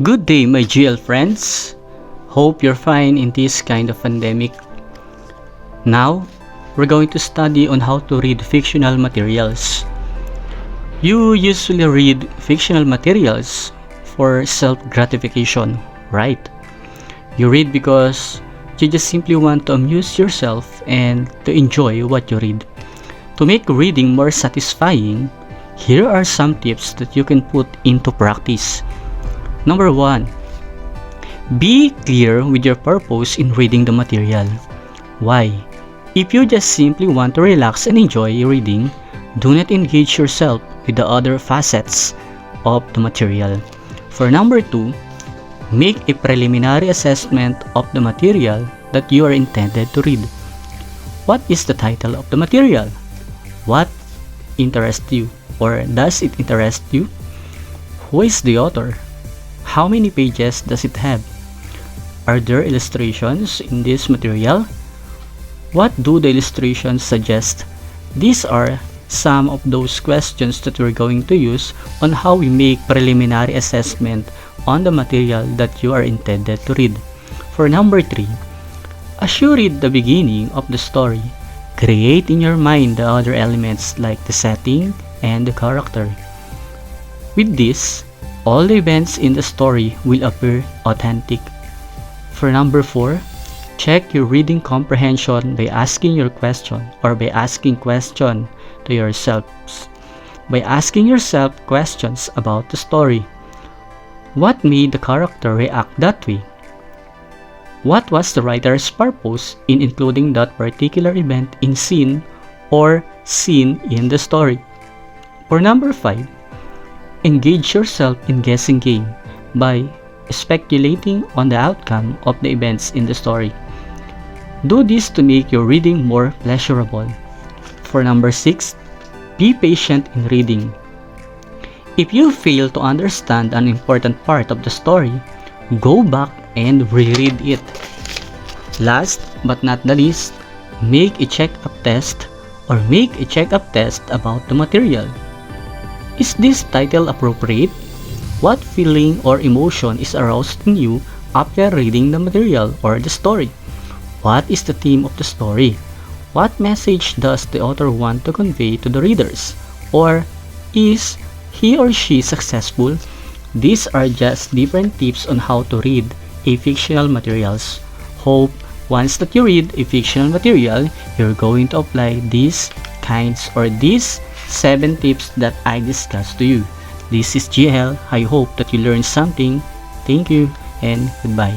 Good day, my GL friends. Hope you're fine in this kind of pandemic. Now, we're going to study on how to read fictional materials. You usually read fictional materials for self-gratification, right? You read because you just simply want to amuse yourself and to enjoy what you read. To make reading more satisfying, here are some tips that you can put into practice. Number 1. Be clear with your purpose in reading the material. Why? If you just simply want to relax and enjoy reading, do not engage yourself with the other facets of the material. For number 2, make a preliminary assessment of the material that you are intended to read. What is the title of the material? What interests you, or does it interest you? Who is the author? How many pages does it have? Are there illustrations in this material? What do the illustrations suggest? These are some of those questions that we're going to use on how we make preliminary assessment on the material that you are intended to read. For number 3, as you read the beginning of the story, create in your mind the other elements like the setting and the character. With this, all the events in the story will appear authentic. For number 4, check your reading comprehension by asking your question or by asking question to yourselves. By asking yourself questions about the story. What made the character react that way? What was the writer's purpose in including that particular event in scene or scene in the story? For number 5, engage yourself in guessing game by speculating on the outcome of the events in the story. Do this to make your reading more pleasurable. For number 6, be patient in reading. If you fail to understand an important part of the story, go back and reread it. Last but not the least, make a check-up test about the material. Is this title appropriate? What feeling or emotion is aroused in you after reading the material or the story? What is the theme of the story? What message does the author want to convey to the readers? Or is he or she successful? These are just different tips on how to read a fictional materials. Hope once that you read a fictional material, you're going to apply these 7 tips that I discussed to you. This is GL. I hope that you learned something. Thank you and goodbye.